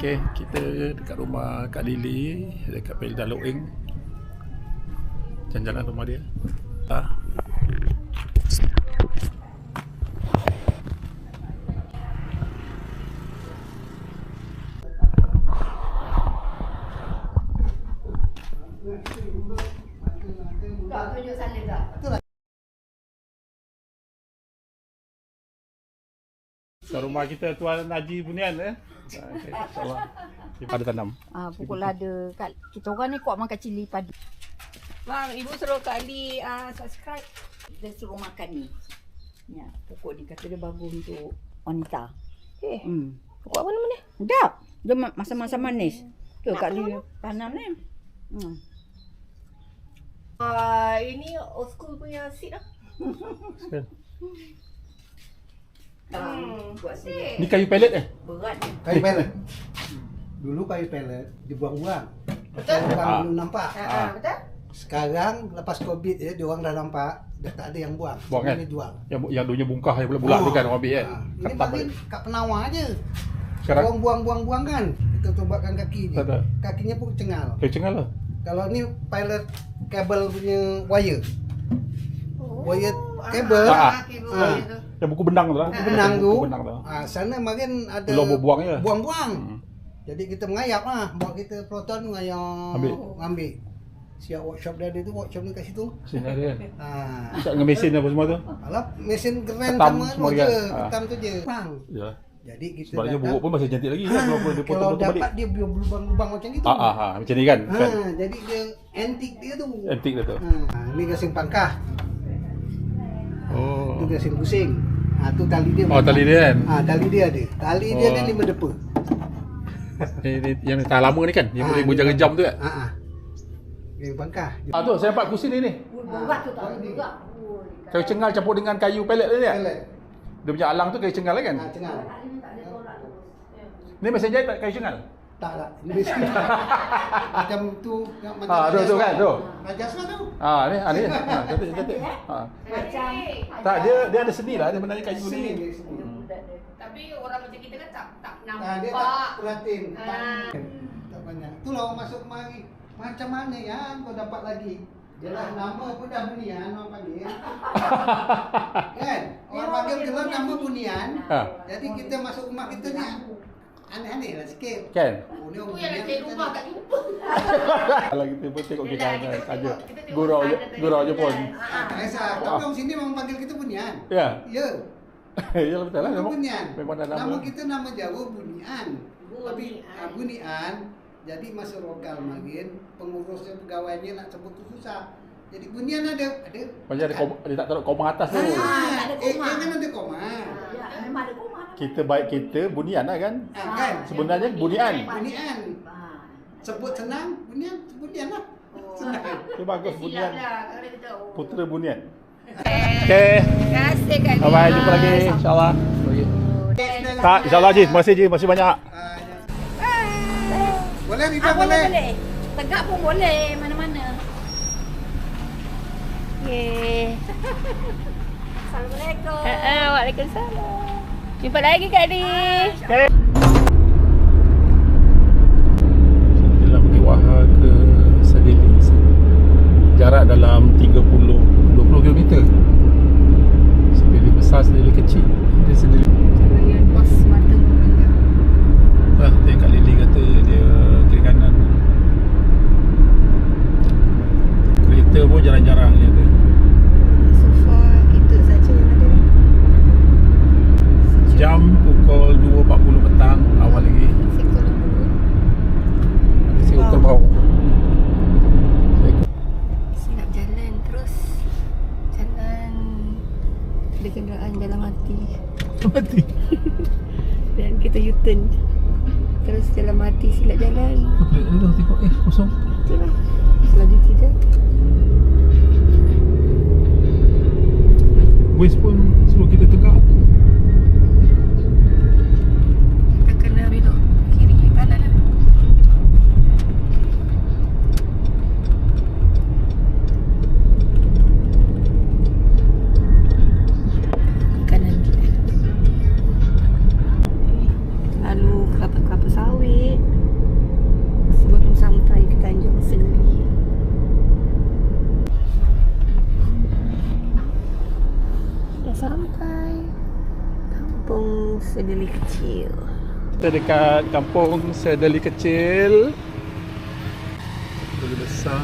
Okey, kita dekat rumah Kak Lily, dekat Pelda Loing. Jalan-jalan rumah dia. Tak tunjuk sana tak? Kat rumah kita Tuan Haji Bunian Okay, insyaAllah. Ada tanam. Pukul ada kat kita orang ni kuat makan cili padi. Bang, ibu suruh Kak Ali subscribe. Dia suruh makan ni. Ya, pokok ni kata dia bagus untuk wanita. Pokok apa nama ni? Sedap. Dia masa-masa manis. Tu Kak Ali tanam ni. Ini old school punya seed lah. Buat sini. Ni kayu pellet Berat ni. Kayu pellet. Dulu kayu pellet dibuang-buang. Betul? Orang belum nampak. Betul? Sekarang lepas Covid ya, diorang dah nampak, dah tak ada yang buang. Buang kan? Ini jual. Yang dunia bungkah yang bulat-bulat tu kan orang ambil kan. Ini Kertas bagi balik. kat penawar je. Sekarang Orang buang-buang kan. Kita tobatkan kaki je. Tak ada. Kakinya pun cengal. kayu cengal lah. Kalau ni pilot kabel punya wire. Wire kabel. Yang buku benang tu lah. Benang tu. Buku benang tu. Sana makin ada Belum buang je. buang-buang. Jadi kita mengayap lah. Bawa kita proton mengayap. Ambil. Siap workshop dia ada tu, workshop ni kat situ. Sini ada kan. Ha. Tak dengan mesin apa semua tu. Alah, mesin keren Ketam sama semua tu kan? je. Ketam tu je. Bang. Ya. Jadi kita Sebenarnya buruk pun masih cantik lagi kan. Kalau dia kalau potong-potong balik. dapat dia berlubang-lubang macam itu. Macam ni kan. Kan. Jadi dia antik dia tu. Antik dia tu. Ni gasing pangkah. Oh. Tu gasing pusing. Tu tali dia. Oh, tali dia kan. Tali dia ada. Tali dia ada 5 depa. Ni yang tahan lama ni kan. Yang boleh berjaga jam tu kan. Gasing pangkah. Tu saya nampak kursi ni. Berat tu tak juga. Kayu cengal campur dengan kayu pellet ni kan. Pellet. Dia punya alang tu kayu cengal lah kan. Cengal. Ni mesin jahit tak kayu cengal? Tak lah. Ini basic. Macam tu. Macam tu kan tu. Rajaswan tu. Ni. Cantik. Macam Tak, dia ada seni lah. Dia sebenarnya kayu ni. Tapi orang macam kita kan tak Dia nampak. tak perhatiin. Tak banyak. Itulah orang masuk mari. Macam mana ya kau dapat lagi? Jelas nama pun dah Bunian orang panggil. Kan? Orang panggil kalau nama Bunian. Jadi kita masuk rumah kita ni aneh-aneh lah sikit. Kan? Ni Tu orang yang nak cari rumah tak jumpa. Kalau kita pun tengok Yelah, kira kita saja. tengok- kita tengok Gurau sana je pun. Tak kisah. Tapi orang sini memang panggil kita Bunian. Ya. Ya. Ya betul lah. Nama Memang Bunian. memang dah Nama nama. kita nama Jawa Bunian. Tapi Bunian. Bunian. Jadi masa lokal makin pengurusnya pegawainya nak sebut tu susah. Jadi Bunian ada. Macam dia tak taruh koma atas tu. tak ada koma. Kan ada koma. Ya, memang ada koma. Kita baik kita Bunian lah kan. Kan? Sebenarnya Bunian. Bunian. Sebut senang, Bunian lah. Senang. Itu bagus Silap Bunian. lah kalau kita tahu. Putera Bunian. Okey. Terima kasih Kak Ali. Bye-bye. Jumpa lagi insyaAllah. Tak, insyaAllah Haji. Terima kasih Haji. Masih banyak. Boleh, Rita boleh. Tegak pun boleh mana-mana. Okey. Assalamualaikum. Waalaikumsalam. Jumpa lagi Kak Ali. Dalam Bukit Wahar ke Sedili. Jarak dalam 20 km. Sedili besar, Sedili kecil. Dia Sedili. Yang bos mata memandang. Dia Kak Lily kata dia kiri kanan. Kereta pun jarang-jarang je ada. So far kita saja yang ada. Jam pukul 2.40 petang, awal lagi. Sekor lembu. Si ukur bau. Silap jalan terus. Jalan ada kenderaan jalan mati. Mati. Dan kita U-turn. Terus jalan mati silap jalan. Dia dah tengok kosong. Itulah. Selanjutnya je. Waze pun suruh kita tegak. Kita kena belok kiri kanan lah. Kanan kita. Lalu kelapa-kelapa sawit. Hai. Kampung Sedeli Kecil. Kita dekat kampung Sedeli Kecil. Sedeli besar.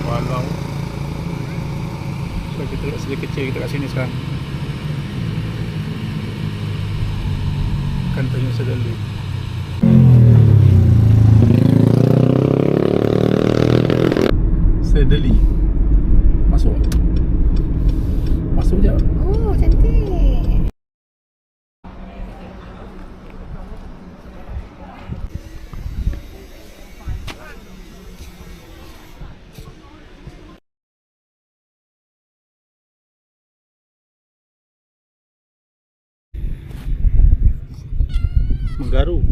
Balang. So kita dekat Sedeli Kecil, kita kat sini sekarang. Kan Tanjung Sedeli. Sedeli. Masuk. Masuk je. Oh, cantik. Menggaru.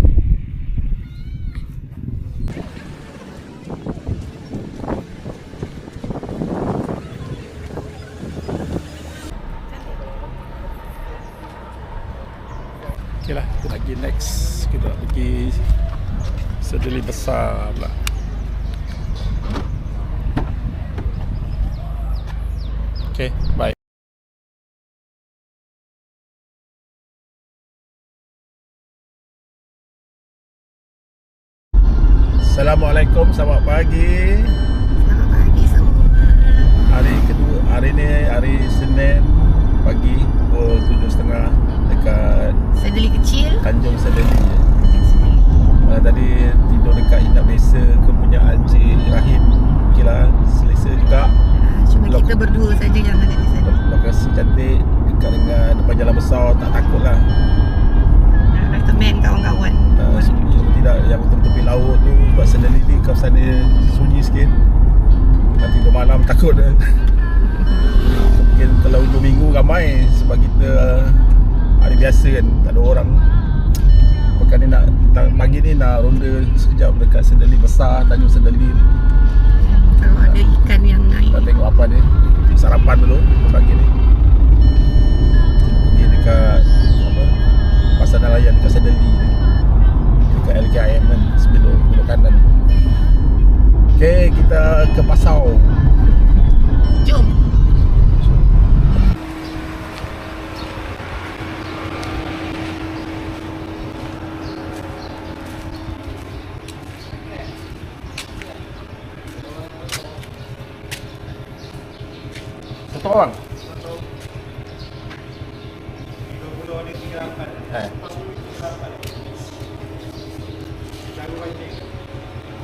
Okay lah, kita nak pergi next. Kita nak pergi Sedeli besar pula. Okay, bye. Assalamualaikum, selamat pagi. Selamat pagi semua. Hari kedua, hari ni hari Senin pagi pukul 7.30 dekat Sedeli Kecil. Tanjung Sedeli. Tadi tidur dekat inap desa kepunyaan Cik Rahim. Okey lah, selesa juga. Cuma kita berdua saja yang ada di sana. Lokasi cantik dekat dengan depan jalan besar, tak takut lah. Recommend kawan-kawan. Tidak yang tepi laut tu, sebab Sedeli ni kawasan dia sunyi sikit. Nanti tidur malam takut dah. Mungkin kalau hujung minggu ramai sebab kita hari biasa kan, tak ada orang. Pekan ni nak, pagi ni nak ronda sekejap dekat Sedeli besar, Tanjung Sedeli. Kalau ada ikan yang naik. Nak tengok apa dia. Sarapan dulu pagi ni. Pergi dekat apa, pasar nelayan dekat Sedeli ni. Dekat LKIM kan, sebelum kanan. Okay, kita ke Pasau. Jom. Satu orang?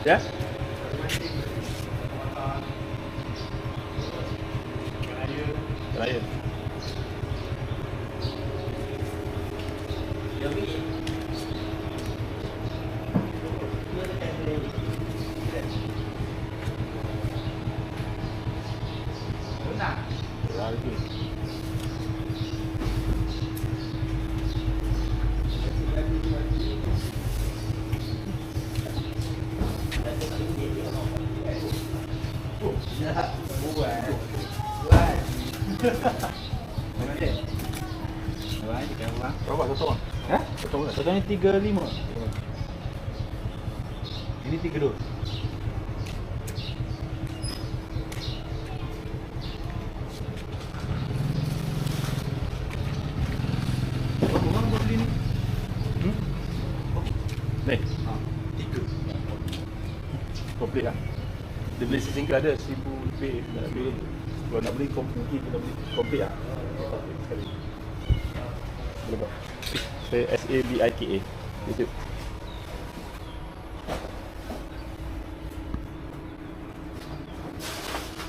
Ya? Raya. Berapa satu orang? Hah? Satu orang? Satu ni 35. Ini 32. Berapa orang kau beli ni? Ni, 3. komplit lah. Dia beli single ada 1000 lebih. Kalau nak beli komplit, kita beli komplit lah. Sekali. Boleh tak? Saya SABIKA. YouTube.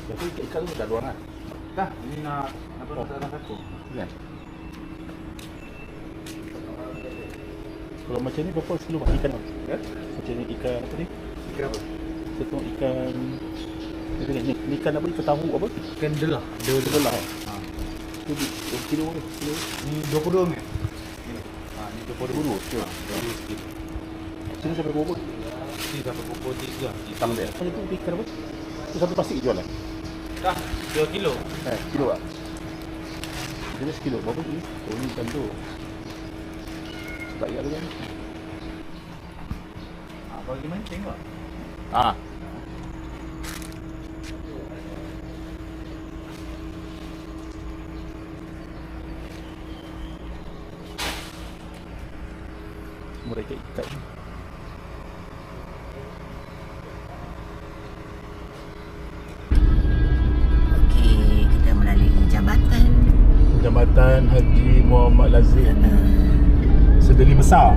Tapi ikan tu dah luar kan? Dah, ini nak dalam satu. Kan? Kalau macam ni berapa kilo ikan tu? Ya? Macam ni ikan apa ni? Ikan apa? Satu ikan ni ikan apa? Ikan tahu apa? Ikan delah. Dia lah. Ha. Tu kilo ke? Kilo. Ni 22 ni. Ha, ni 22. Okey. Sini sampai berapa? Ni sampai pukul 3. Hitam dia. Macam tu ikan apa? Tu satu plastik jual lah. Dah, 2 kilo. Kilo tak? Dia sekilo. Berapa ni? Oh ni ikan tu. Tak ingat tu kan? Bagi mancing kok. Ah. Mereka ikat ni. Okey, kita melalui jambatan. Jambatan Haji Muhammad Lazim. Sedeli besar.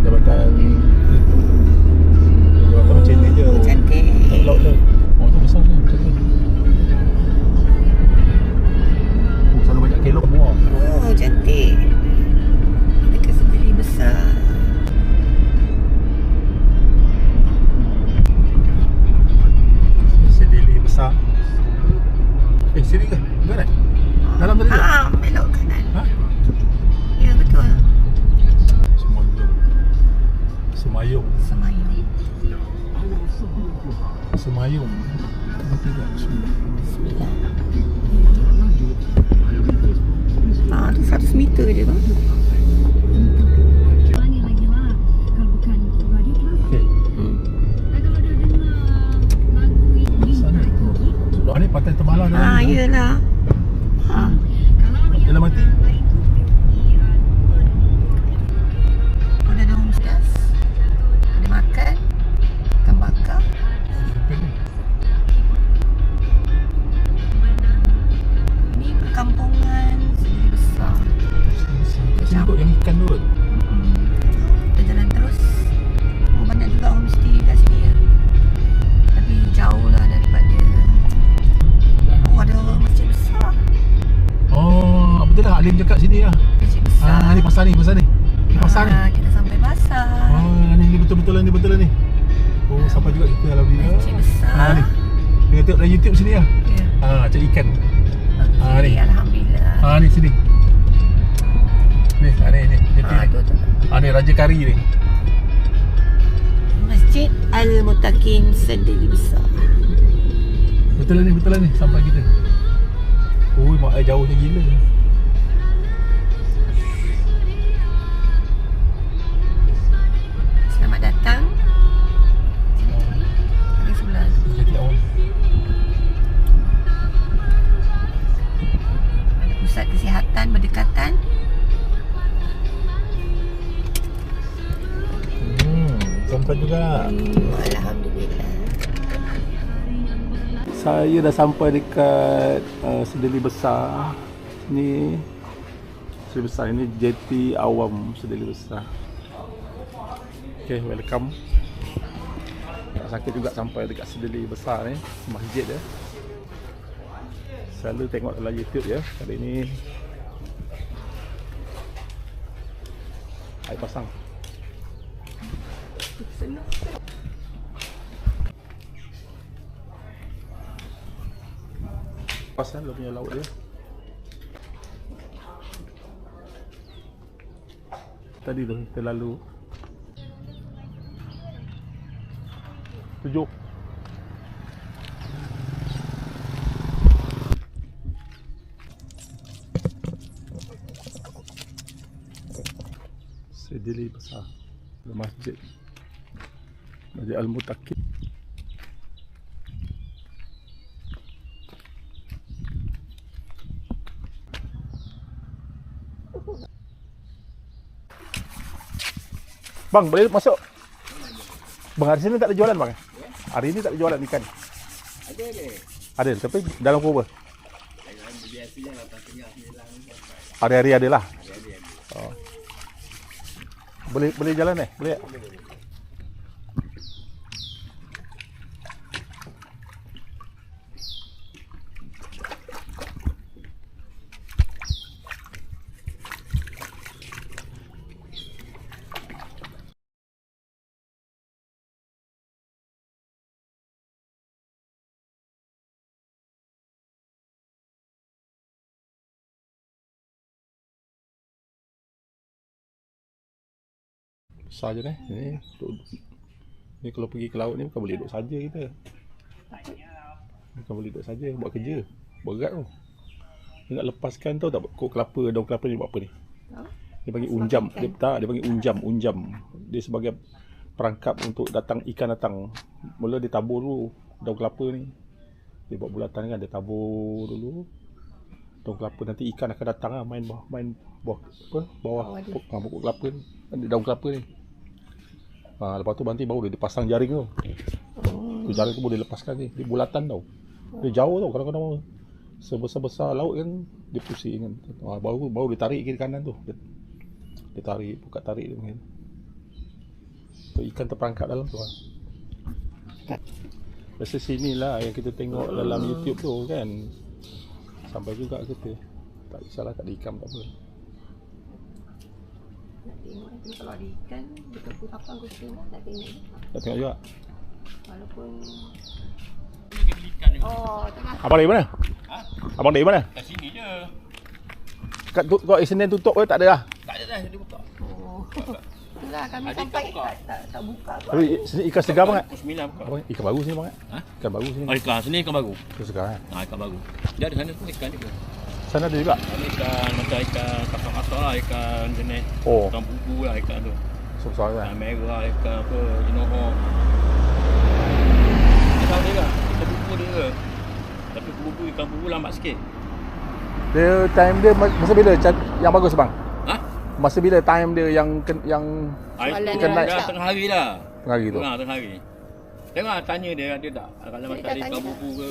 Jambatan macam ni je. Cantik. Laut tu. Oh, tu besar tu. Cantik. Sana banyak kelok semua. Oh, cantik. Dekat Sedeli besar. Sedeli besar. Sini ke? Bukan kan? Dalam tadi ke? Belok kanan. Ha? Ya, betul. Semayung. Semayung. Semayung. Semayung. Tidak. Tu 100 meter je tu. Sebelah ni Pantai Tembalang dalam ni. Yelah. Dalam mati. Ada daun pedas. Ada makan. Ikan bakar. Ni perkampungan Sedeli besar. Sini kot yang ikan tu kan. Kita jalan terus. Oh, banyak juga homestay kat sini ya. Tapi jauh lah daripada. Oh, ada masjid besar. Oh, betul lah Alim cakap sini lah. Masjid besar. Ni pasar ni. Ni pasar ni. Kita sampai pasar. Ni betul-betul lah ni. Oh, sampai juga kita alhamdulillah. Masjid besar. Ni. Kita tengok dalam YouTube sini lah. Ya. Cari ikan. Okey, ni. alhamdulillah. Ni sini. Ni. Tu. Ni Raja Kari ni. Masjid Al-Mutakin Sedeli besar. Betul lah ni sampai kita. Oh, mak ai jauhnya gila. Selamat datang. Di sebelah tu. Jadi awal. Ada pusat kesihatan berdekatan. Sampai juga. Alhamdulillah. Saya dah sampai dekat Sedeli besar. Ni Sedeli besar ini JT Awam Sedeli besar. Okay, welcome. Tak sakit juga sampai dekat Sedeli besar ni, masjid dia. Selalu tengok dalam YouTube ya. Kali ni air pasang. Pasal dia punya laut dia. Tadi tu kita lalu 7. Sedeli besar. Masjid Al-Mutakin. Bang, boleh masuk? Bang, hari sini tak ada jualan bang? Hari ini tak ada jualan ikan? Ada, tapi dalam pukul berapa? Hari-hari ada lah? Oh. Boleh jalan Boleh? Besar je ni kalau pergi ke laut ni bukan boleh duduk saja kita. Bukan boleh duduk saja, buat kerja. Berat tu. Ni nak lepaskan tahu tak kok kelapa, daun kelapa ni buat apa ni? Dia panggil unjam. Dia panggil unjam. Dia sebagai perangkap untuk ikan datang. Mula dia tabur dulu daun kelapa ni. Dia buat bulatan kan, dia tabur dulu daun kelapa, nanti ikan akan datang lah, main bawah pokok kelapa ni, daun kelapa ni. Lepas tu nanti baru dia pasang jaring tu. Tu jaring tu boleh lepaskan ni. Dia bulatan tau. Dia jauh tau, kadang-kadang sebesar-besar laut kan dia pusing kan. Baru dia tarik kiri kanan tu. Dia tarik, buka tarik dia mungkin. So, ikan terperangkap dalam tu lah. Rasa sini lah yang kita tengok dalam YouTube tu kan. Sampai juga kita. Tak kisahlah tak ada ikan tak apa. Nak tengok kalau ada ikan, dekat pukul 8 aku tengok, nak tengok. Tak tengok juga. Walaupun tengah. Abang dari mana? Ha? Abang dari mana? Kat sini je. Kat Senin tutup ke tak ada lah? Tak ada dah, dia buka. itulah kami Ada sampai ikan buka? tak buka. Tapi sini ikan segar banget. Pukul 9 buka. Apa? Ikan baru sini banget. Ha? Ikan baru sini. Oh, ikan sini ikan baru. Ikan segar kan? Ikan baru. Dia ada sana tu ikan juga. Sana ada juga. Ada ikan macam ikan kakak-kakak lah, ikan jenis. Oh, Ikan bubu lah ikan tu. besar kan? Ikan merah, ikan apa, jinoho. Ikan dia lah, ikan bubu dia ke. Tapi bubu, ikan bubu lambat sikit. Dia time dia masa bila yang bagus bang? Ha? Masa bila time dia yang Itu ikan naik dah tengah hari dah. tengah hari tu? Tengah hari. Tengok tanya dia ada tak? Kalau macam ada ikan bubu ke.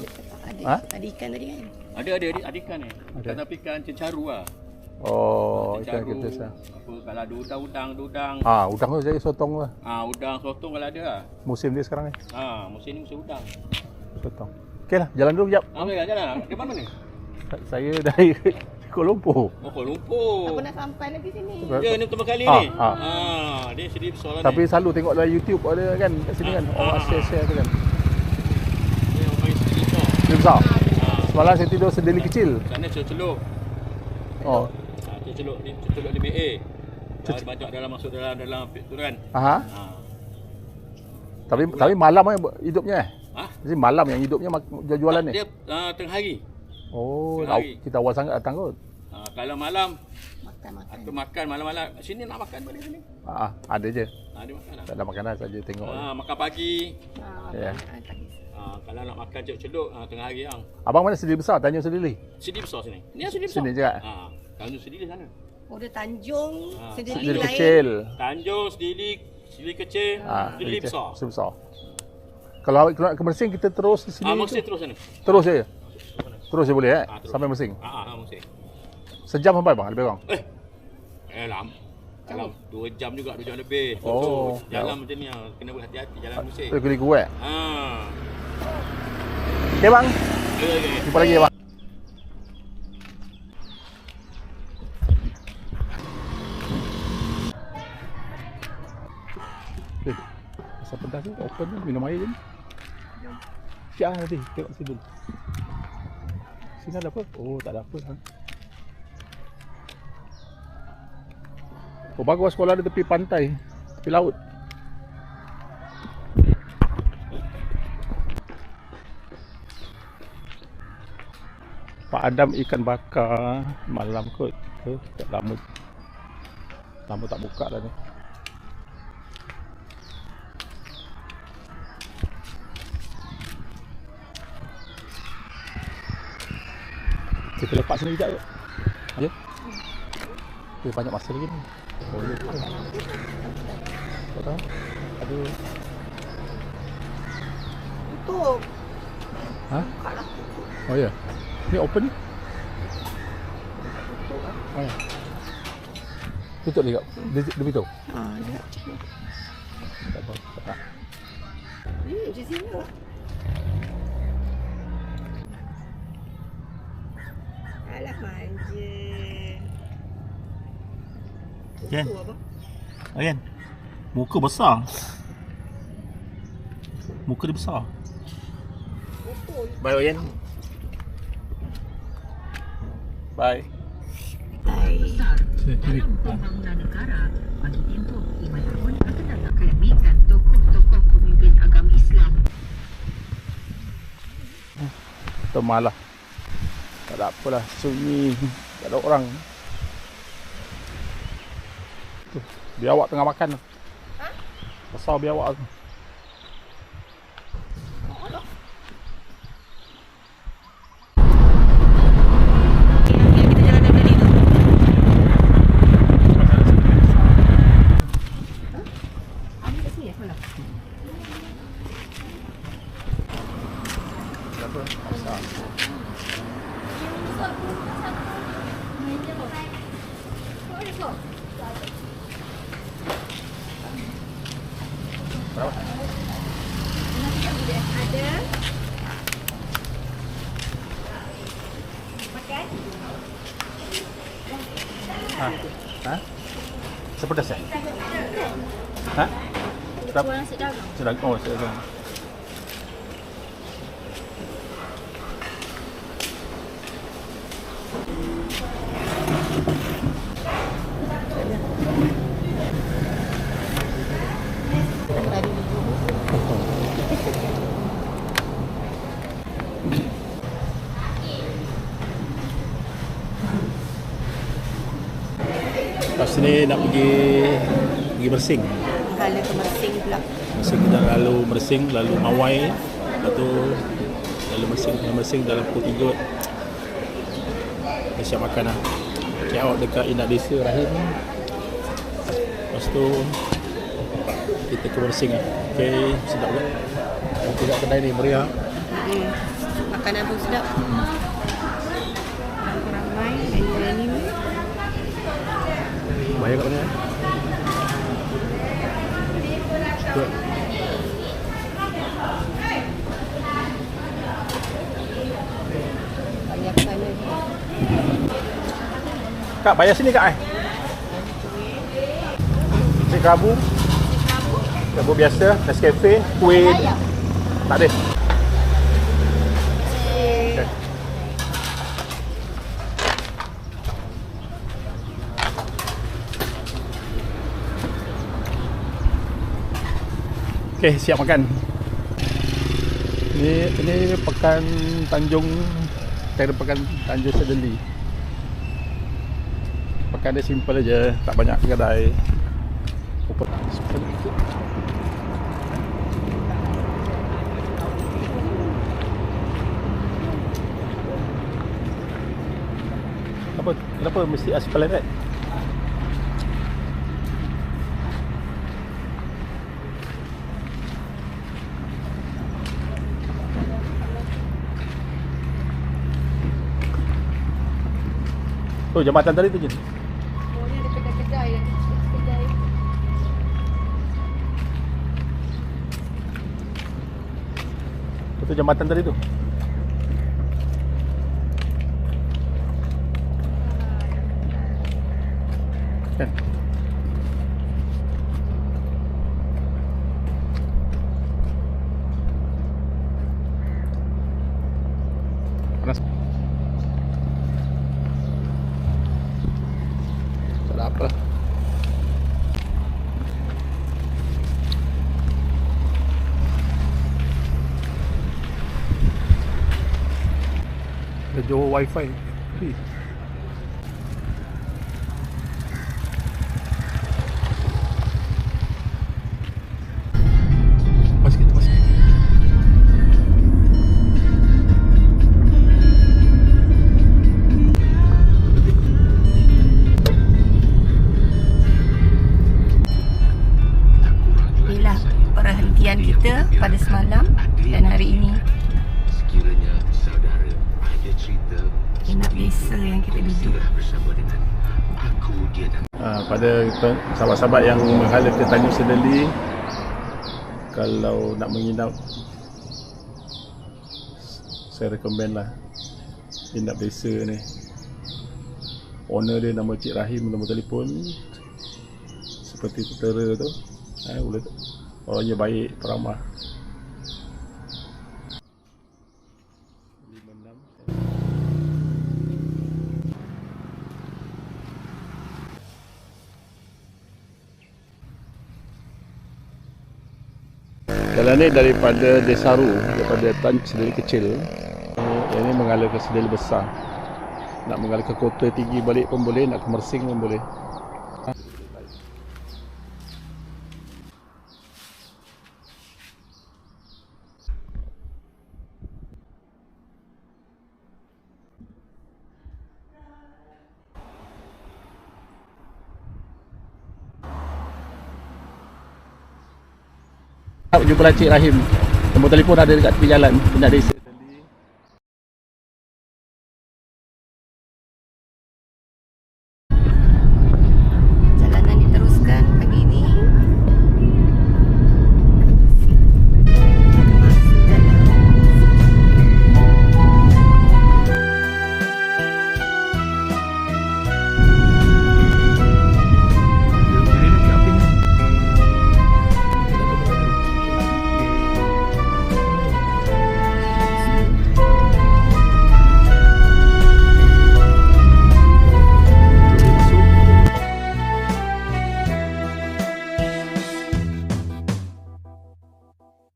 Ha? Ada ikan tadi kan? Ada ikan ni. Ikan tapi ikan cencaru lah. Oh, ikan Cencaru. kita sah. Apa kalau ada udang. Udang tu saya sotong lah. Udang sotong kalau ada lah. Musim dia sekarang ni. Musim ni musim udang. Sotong. Okey lah, jalan dulu sekejap. Okey, jalan. Dia mana ni? Saya dari Kuala Lumpur. Kuala Lumpur. Tak pernah sampai lagi sini. Ya, ni pertama kali ni. Dia sedih besar lah Tapi ni. selalu tengok dalam YouTube ada kan kat sini kan. Orang share tu kan. Dia orang main sedih besar. Dia besar. Semalam saya tidur sedeli kecil. Sana celuk. Oh. Celuk ni, celuk limit A. Banyak dalam masuk dalam tu kan. Aha. Tapi malam hidupnya Ha? Jadi malam yang hidupnya jualan ni. Dia tengah hari. Oh, tengah hari. kita awal sangat datang kot. Kalau malam Makan. atau makan malam-malam sini nak makan balik sini. Ada je. Dia makan lah. Tak ada makanan saja tengok. Makan pagi. Ya. Kalau nak makan celuk-celuk tengah hari yang. Abang mana sedili besar? Tanjung Sedili. Sedih besar sini. Ni sedih besar. Sini juga. Tanjung Sedili sana. Oh, dia Tanjung, Sedili Sedili lain. kecil. Tanjung Sedili kecil, Sedili besar. Besar. Kalau awak nak ke Mersing kita terus di sini. Mesti terus sana. Terus je. Terus je boleh Terus. sampai Mersing. Mesti. Sejam sampai bang lebih kurang. Lam. Kalau 2 jam juga, 2 jam lebih. Oh. Jalan macam ni kena berhati-hati jalan Mersing. Liku-liku Okey bang. Okay. Jumpa lagi bang. Asal pedas ni open ni minum air je ni. Sekejap nanti tengok sini dulu. Sini ada apa? Oh tak ada apa. Oh bagus sekolah di tepi pantai, tepi laut. Pak Adam ikan bakar malam kot. Tak lama tak buka dah ni. Kita lepas sini sekejap yuk. Ya? Kita banyak masa lagi ni. Oh ya. Tak tahu. Aduh. Tutup. Ha? Oh ya. Ni open ni? Oh ya. Tutup lagi kak. Dia beritahu? Dia. Tak apa. Tak. Di sini lah. Alah manja. Ken. Tu apa? Ayan. Muka besar. Muka dia besar. Bye Ayan. Bye. Pembangunan negara bagi tempoh 5 tahun akan datang akademik dan tokoh-tokoh pemimpin agama Islam. Temalah. Tak ada apalah, sunyi, tak ada orang. Tu, biawak tengah makan tu. Besar biawak tu. Kita jalan dari tadi tu. Ada kat sini malam. Berapa? Besar. Berapa? Ada. Makan. Ha? Sepedas ya? Ha? Berapa? Nasi dagang. Sedang. Oh, sedang. Lepas ni nak pergi Mersing. Hala ke Mersing pula. Mersing kita lalu Mersing, lalu Mawai, lepas tu lalu Mersing dalam pukul 3. Kita siap makan lah. Check out dekat Indah Desa Rahim. Lepas tu kita ke Mersing lah. Okay, sedap kan? Tengok kedai ni meriah. Makanan pun sedap. Ramai menu ni. Bayar kat mana? Betul. Banyak sana. Kak, bayar sini kak. Nasi kerabu. Kerabu biasa, Nescafe, kuih. Tak ada. Okay. Okay, siap makan. Ini pekan Tanjung, pekan Tanjung Sedeli. Pekan dia simple aja, tak banyak kedai. Kenapa mesti Esplanade? Tu jambatan tadi tu je. Oh, ni ada kedai-kedai yang kedai. Itu jambatan tadi tu. Kan? Panas. Tak ada apa. Ada Johor Wi-Fi free. Pas kita pas. Inilah perhentian kita pada semalam dan hari ini. Sekiranya saudara ada cerita Inap desa yang kita duduk. bersama dengan aku, dia dan Pada sahabat-sahabat yang menghala ke Tanjung Sedeli, kalau nak menginap, saya recommend lah inap desa ni. Owner dia nama Cik Rahim, nombor telefon seperti tertera tu. Orangnya baik, peramah. 56. Jalan ni daripada Desaru, daripada Tanjung Sedeli kecil. Yang ni mengalir ke Sedeli besar. Nak mengalir ke Kota Tinggi balik pun boleh, nak ke Mersing pun boleh. Jumpalah Cik Rahim. Nombor telefon ada dekat tepi jalan. Benda desa.